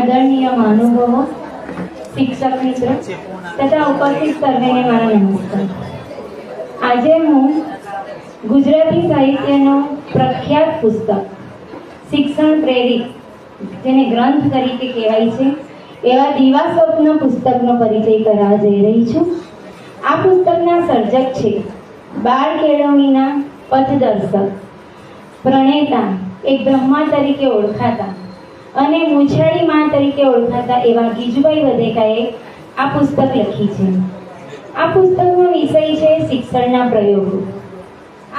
આદરણીય મહાનુભાવો, શિક્ષક મિત્રો તથા ઉપસ્થિત સર્વેને મારા નમસ્કાર. આજે હું ગુજરાતી સાહિત્યનો પ્રખ્યાત પુસ્તક શિક્ષણ પ્રેરિત, જેને ગ્રંથ તરીકે કહેવાય છે, એવા દીવા સ્વપ્ન પુસ્તકનો પરિચય કરવા જઈ રહી છું. આ પુસ્તકના સર્જક છે બાળ કેળવણીના પથદર્શક, પ્રણેતા, એક બ્રહ્મા તરીકે ઓળખાતા અને મૂછાળી માં તરીકે ઓળખાતા એવા ગીજુભાઈ વધેકાએ આ પુસ્તક લખી છે. આ પુસ્તકનો વિષય છે શિક્ષણના પ્રયોગો.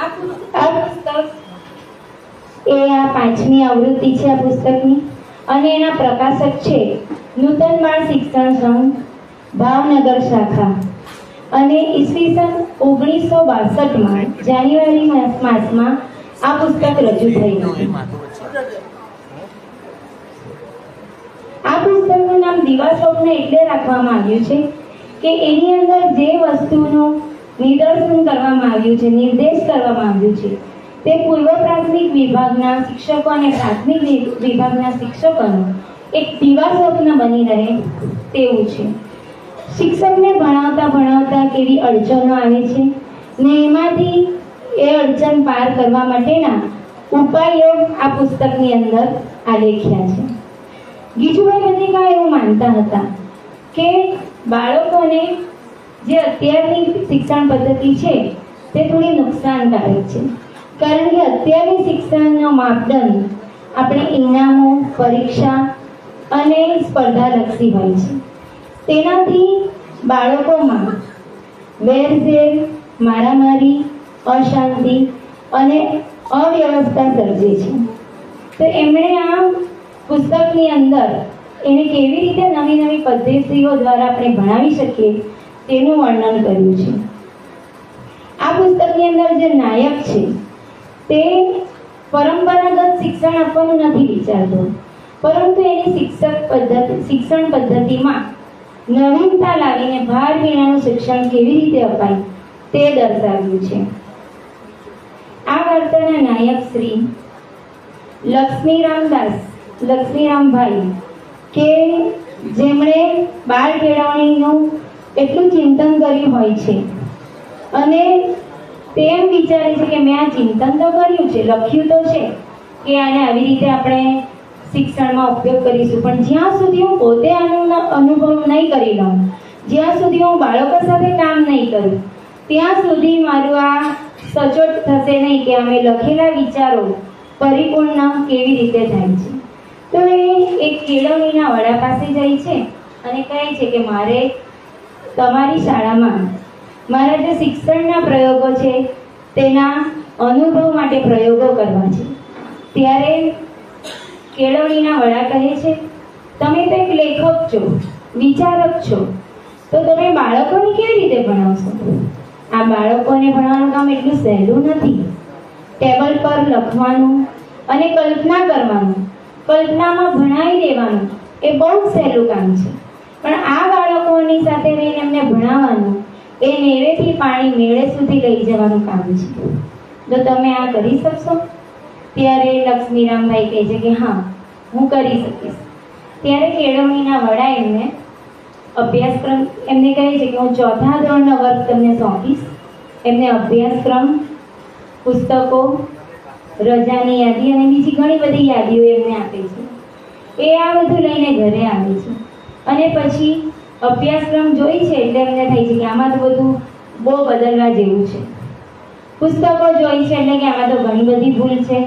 આ પુસ્તક એ આ 5મી આવૃત્તિ છે આ પુસ્તકની, અને એના પ્રકાશક છે નૂતન બાળ શિક્ષણ સંઘ, ભાવનગર શાખા. અને ઈસવીસન 1962માં જાન્યુઆરી માસમાં આ પુસ્તક રજૂ થઈ હતી. આ પુસ્તકનું નામ દીવા સ્વપ્ન એટલે રાખવામાં આવ્યું છે કે એની અંદર જે વસ્તુનું નિદર્શન કરવામાં આવ્યું છે, નિર્દેશ કરવામાં આવ્યું છે, તે પૂર્વ પ્રાથમિક વિભાગના શિક્ષકો અને પ્રાથમિક વિભાગના શિક્ષકોનું એક દીવા સ્વપ્ન બની રહે તેવું છે. શિક્ષકને ભણાવતા કેવી અડચણો આવે છે ને એમાંથી એ અડચણ પાર કરવા માટેના ઉપાયો આ પુસ્તકની અંદર આલેખ્યા છે. ગીજુભાઈ વધેકા એવું માનતા હતા કે બાળકોને જે અત્યારની શિક્ષણ પદ્ધતિ છે તે થોડી નુકસાનકારક છે, કારણ કે અત્યારની શિક્ષણનો માપદંડ આપણે ઇનામો, પરીક્ષા અને સ્પર્ધાલક્ષી હોય છે. તેનાથી બાળકોમાં વેરઝેર, મારામારી, અશાંતિ અને અવ્યવસ્થા સર્જે છે. તો એમણે આ પુસ્તકની અંદર એને કેવી રીતે નવી નવી પદ્ધતિઓ દ્વારા આપણે ભણાવી શકીએ તેનું વર્ણન કર્યું છે. આ પુસ્તકની અંદર જે નાયક છે તે પરંપરાગત શિક્ષણ આપવાનું નથી વિચારતો, પરંતુ એની શિક્ષણ પદ્ધતિમાં નવીનતા લાવીને ભાર વિનાનું શિક્ષણ કેવી રીતે અપાય તે દર્શાવ્યું છે. આ વાર્તાના નાયક શ્રી લક્ષ્મીરામભાઈ કે જેમણે બાળ કેળવણીનું એટલું ચિંતન કર્યું હોય છે અને તેમ વિચારે છે કે મેં આ ચિંતન તો કર્યું છે, લખ્યું તો છે કે આને આવી રીતે આપણે શિક્ષણમાં ઉપયોગ કરીશું, પણ જ્યાં સુધી હું પોતે આનો અનુભવ નહીં કરી લઉં, જ્યાં સુધી હું બાળકો સાથે કામ નહીં કરું, ત્યાં સુધી મારું આ સચોટ થશે નહીં કે અમે લખેલા વિચારો પરિપૂર્ણ કેવી રીતે થાય છે. તો એ એક કેળવણીના વડા પાસે જાય છે અને કહે છે કે મારે તમારી શાળામાં મારા જે શિક્ષણના પ્રયોગો છે તેના અનુભવ માટે પ્રયોગો કરવા છે. ત્યારે કેળવણીના વડા કહે છે, તમે તો એક લેખક છો, વિચારક છો, તો તમે બાળકોને કેવી રીતે ભણાવશો? આ બાળકોને ભણાવવાનું કામ એટલું સહેલું નથી. ટેબલ પર લખવાનું અને કલ્પના કરવાનું, કલ્પનામાં ભણાવી દેવાનું એ બહુ જ સહેલું કામ છે, પણ આ બાળકોની સાથે રહીને એમને ભણાવવાનું એ નેવેથી પાણી મેળે સુધી લઈ જવાનું કામ છે. તો તમે આ કરી શકશો? ત્યારે લક્ષ્મીરામભાઈ કહે છે કે હા, હું કરી શકીશ. ત્યારે કેળવણીના વડા એમને અભ્યાસક્રમ એમને કહે છે કે હું 4થા ધોરણનો વર્ગ તમને સોંપીશ. એમને અભ્યાસક્રમ, પુસ્તકો, રજાની યાદી અને બીજી ઘણી બધી યાદીઓ એમને આપે છે. એ આ બધું લઈને ઘરે આવે છે અને પછી અભ્યાસક્રમ જોઈ છે એટલે એમને થાય છે કે આમાં તો બધું બહુ બદલવા જેવું છે. પુસ્તકો જોઈ છે એટલે કે આમાં તો ઘણી બધી ભૂલ છે,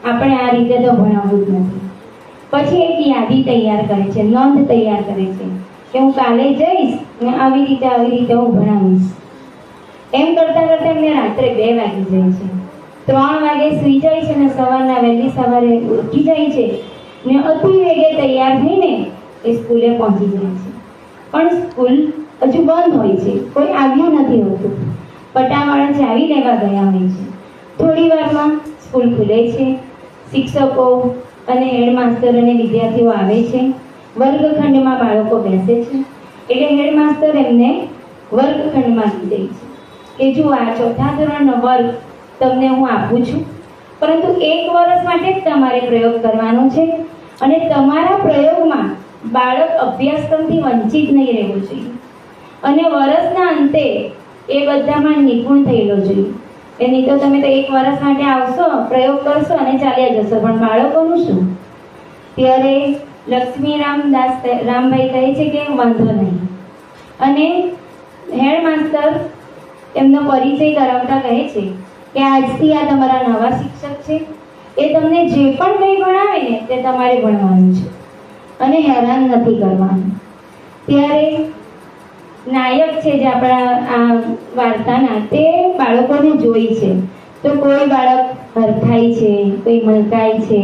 આપણે આ રીતે તો ભણાવવું જ નથી. પછી એક યાદી તૈયાર કરે છે, નોંધ તૈયાર કરે છે કે હું કાલે જઈશ અને આવી રીતે હું ભણાવીશ. એમ કરતાં એમને રાત્રે 2 વાગી જાય છે. 3 વાગે સૂઈ જાય છે અને વહેલી સવારે ઉઠી જાય છે ને અતિ વેગે તૈયાર થઈને એ સ્કૂલે પહોંચી જાય છે. પણ સ્કૂલ હજુ બંધ હોય છે, કોઈ આવ્યું નથી હોતું. પટાવાળા ચાવી લેવા ગયા હોય છે. થોડી વારમાં સ્કૂલ ખુલે છે. શિક્ષકો અને હેડમાસ્ટર અને વિદ્યાર્થીઓ આવે છે. વર્ગખંડમાં બાળકો બેસે છે એટલે હેડમાસ્ટર એમને વર્ગખંડમાં લઈ જાય છે કે જો આ 4થા ધોરણનો વર્ગ તમને હું આપું છું, પરંતુ 1 વર્ષ માટે જ તમારે પ્રયોગ કરવાનો છે અને તમારા પ્રયોગમાં બાળક અભ્યાસક્રમથી વંચિત નહીં રહેવું જોઈએ અને વર્ષના અંતે એ બધામાં નિપુણ થયેલો જોઈએ. એની તો તમે તો એક વર્ષ માટે આવશો, પ્રયોગ કરશો અને ચાલ્યા જશો, પણ બાળકોનું શું? ત્યારે રામભાઈ કહે છે કે વાંધો નહીં. અને હેડમાસ્ટર એમનો પરિચય કરાવતા કહે છે કે આજથી આ તમારા નવા શિક્ષક છે, એ તમને જે પણ કંઈ ભણાવે ને તે તમારે ભણવાનું છે અને હેરાન નથી કરવાનું. ત્યારે નાયક છે જે આપણા આ વાર્તાના, તે બાળકોને જોઈ છે. તો કોઈ બાળક હરખાય છે, કોઈ મલકાય છે,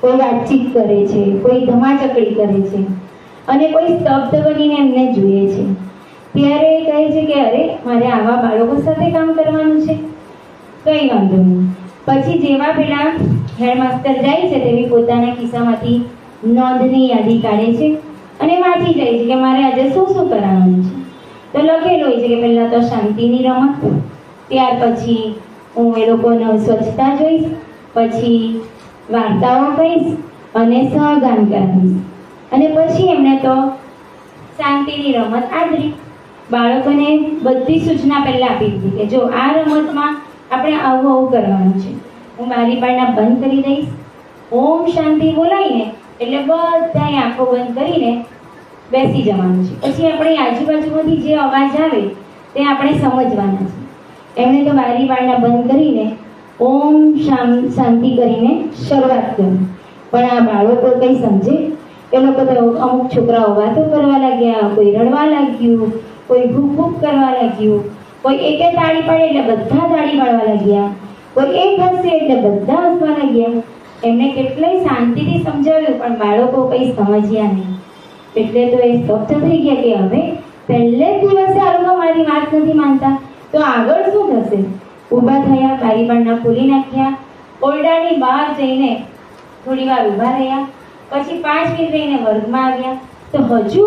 કોઈ વાતચીત કરે છે, કોઈ ધમાચકડી કરે છે અને કોઈ સ્તબ્ધ બનીને એમને જુએ છે. ત્યારે એ કહે છે કે અરે, મારે આવા બાળકો સાથે કામ કરવાનું છે, કંઈ વાંધો નહીં. પછી જેવા પેલા હેડમાસ્ટર જાય છે તેવી પોતાના ખિસ્સામાંથી નોંધની યાદી કાઢે છે અને વાંચી જાય છે કે મારે આજે શું શું કરાવવાનું છે. તો લખેલું હોય છે કે પહેલાં તો શાંતિની રમત, ત્યાર પછી હું એ લોકોનો સ્વચ્છતા જોઈશ, પછી વાર્તાઓ કહીશ અને સહગાન કરાવીશ. અને પછી એમણે તો શાંતિની રમત આદરી. બાળકોને બધી સૂચના પહેલાં આપી દીધી કે જો આ રમતમાં આપણે આવું આવું કરવાનું છે. હું બારી બારણા બંધ કરી દઈશ, ઓમ શાંતિ બોલાવીને એટલે બધાએ આંખો બંધ કરીને બેસી જવાનું છે. પછી આપણી આજુબાજુમાંથી જે અવાજ આવે તે આપણે સમજવાના છે. એમણે તો બારી બારણા બંધ કરીને ઓમ શાંતિ કરીને શરૂઆત કરી. પણ આ બાળકો કંઈ સમજે? એ લોકો તો અમુક છોકરાઓ વાતો કરવા લાગ્યા, કોઈ રડવા લાગ્યું, કોઈ ભૂખ ભૂખ કરવા લાગ્યું, કોઈ એકે તાળી પાડે એટલે બધા તાળી પાડવા લાગ્યા, કોઈ એક હસે એટલે બધા હસવા લાગ્યા. એમને કેટલાય શાંતિથી સમજાવ્યું પણ બાળકો કંઈ સમજ્યા નહીં. એટલે તો એ સ્તબ્ધ થઈ ગયા કે હવે પહેલે જ દિવસે આ લોકો મારી વાત નથી માનતા, તો આગળ શું થશે? ઊભા થયા, બારી બારણા ખોલી નાખ્યા, ઓરડાની બહાર જઈને થોડી વાર ઊભા રહ્યા, પછી 5 મિનિટ રહીને વર્ગમાં આવ્યા. તો હજુ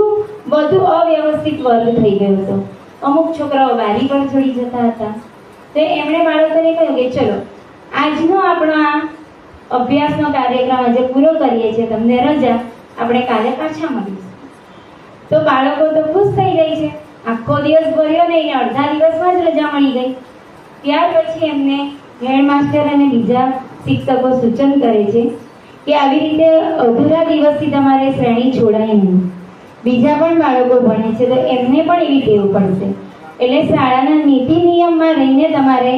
બધું અવ્યવસ્થિત વર્ગ થઈ ગયો હતો. અમુક છોકરાઓ બારી પર ચડી જતા હતા. તો એમણે બાળકોને કહ્યું કે ચલો આજનો આપણો આ અભ્યાસનો કાર્યક્રમ આજે પૂરો કરીએ છીએ, તમને રજા, આપણે કાલે પાછા મળીશું. તો બાળકો તો ખુશ થઈ જાય છે. આખો દિવસ ભર્યો નહીં, અડધા દિવસમાં જ રજા મળી ગઈ. ત્યાર પછી એમને હેડમાસ્ટર અને બીજા શિક્ષકો સૂચન કરે છે કે આવી રીતે અધૂરા દિવસથી તમારે શ્રેણી છોડાય નહીં. બીજા પણ બાળકો ભણે છે તો એમને પણ એવી ટેવ પડશે. એટલે શાળાના નીતિ નિયમમાં રહીને તમારે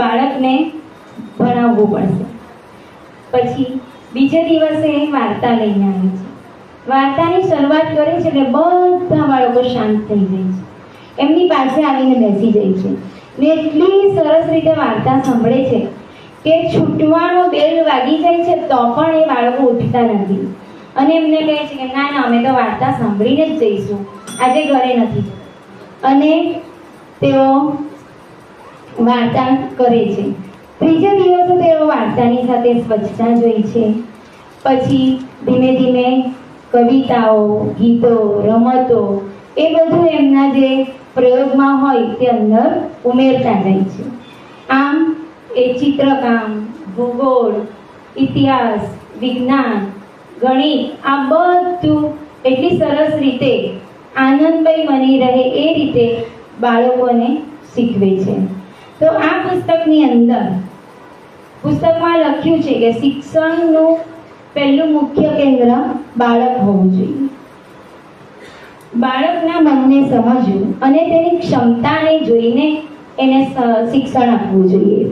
બાળકને ભણાવવું પડશે. પછી બીજે દિવસે વાર્તા લઈને આવે છે. વાર્તાની શરૂઆત કરે છે એટલે બધા બાળકો શાંત થઈ જાય છે, એમની પાસે આવીને બેસી જાય છે ને એટલી સરસ રીતે વાર્તા સાંભળે છે કે છૂટવાનો બેલ વાગી જાય છે તો પણ એ બાળકો ઉઠતા નથી અને એમને કહે છે કે ના ના, અમે તો વાર્તા સાંભળીને જ જઈશું, આજે ઘરે નથી. અને તેઓ વાર્તા કરે છે. ત્રીજા દિવસે તેઓ વાર્તાની સાથે સ્વચ્છતા જોઈ છે. પછી ધીમે ધીમે કવિતાઓ, ગીતો, રમતો એ બધું એમના જે પ્રયોગમાં હોય તે અંદર ઉમેરતા જાય છે. આમ એ ચિત્રકામ, ભૂગોળ, ઇતિહાસ, વિજ્ઞાન, ગણિત આ બધું એટલી સરસ રીતે આનંદમય બની રહે એ રીતે બાળકોને શીખવે છે. તો આ પુસ્તકની અંદર પુસ્તકમાં લખ્યું છે કે શિક્ષણનું પહેલું મુખ્ય કેન્દ્ર બાળક હોવું જોઈએ. બાળકના મનને સમજવું અને તેની ક્ષમતાને જોઈને એને શિક્ષણ આપવું જોઈએ.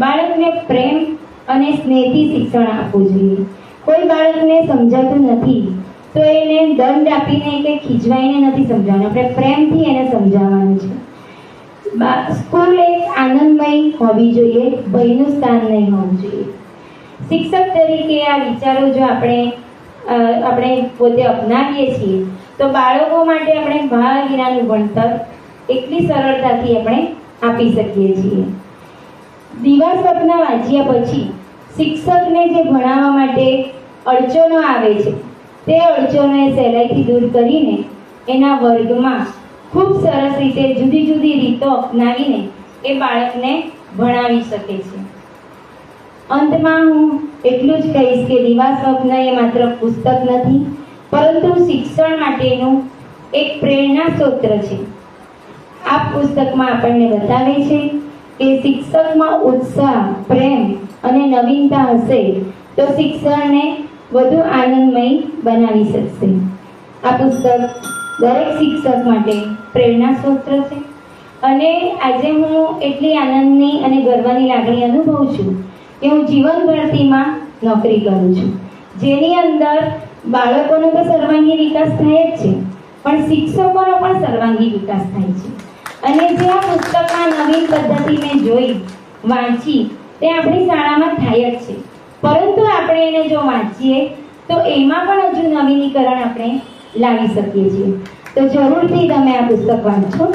બાળકને પ્રેમ અને સ્નેહથી શિક્ષણ આપવું જોઈએ. કોઈ બાળકને સમજાતું નથી તો એને દંડ આપીને કે ખીજવાઈને નથી સમજાવવાનું, આપણે પ્રેમથી એને સમજાવવાનું છે. સ્કૂલ એક આનંદમય હોવી જોઈએ, ભયનું સ્થાન નહીં હોવું જોઈએ. શિક્ષક તરીકે આ વિચારો જો આપણે પોતે અપનાવીએ છીએ તો બાળકો માટે આપણે ભાગીરાનું ભણતર એટલી સરળતાથી આપણે આપી શકીએ છીએ. દીવા સ્વપ્ન વાંચ્યા પછી શિક્ષકને જે ભણાવવા માટે અડચણો આવે છે તે અડચણોને સહેલાઈથી દૂર કરીને એના વર્ગમાં ખૂબ સરસ રીતે જુદી જુદી રીતો અપનાવીને એ બાળકને ભણાવી શકે છે. અંતમાં હું એટલું જ કહીશ કે દીવા સ્વપ્ન એ માત્ર પુસ્તક નથી પરંતુ શિક્ષણ માટેનું એક પ્રેરણા સ્ત્રોત છે. આ પુસ્તકમાં આપણને બતાવે છે કે શિક્ષકમાં ઉત્સાહ, પ્રેમ અને નવીનતા હશે તો શિક્ષણને વધુ આનંદમય બનાવી શકશે. આ પુસ્તક દરેક શિક્ષક માટે પ્રેરણા સ્ત્રોત છે અને આજે હું એટલી આનંદની અને ગર્વની લાગણી અનુભવું છું કે હું જીવન ભરતીમાં નોકરી કરું છું, જેની અંદર બાળકોનો તો સર્વાંગી વિકાસ થાય જ છે, પણ શિક્ષકોનો પણ સર્વાંગી વિકાસ થાય છે. અને જે આ પુસ્તકમાં નવીન પદ્ધતિ મેં જોઈ, વાંચી, તે આપણી શાળામાં થાય જ છે, પરંતુ આપણે એને જો વાંચીએ તો એમાં પણ હજુ નવીનીકરણ આપણે લાવી શકીએ છીએ. તો જરૂરથી તમે આ પુસ્તક વાંચો.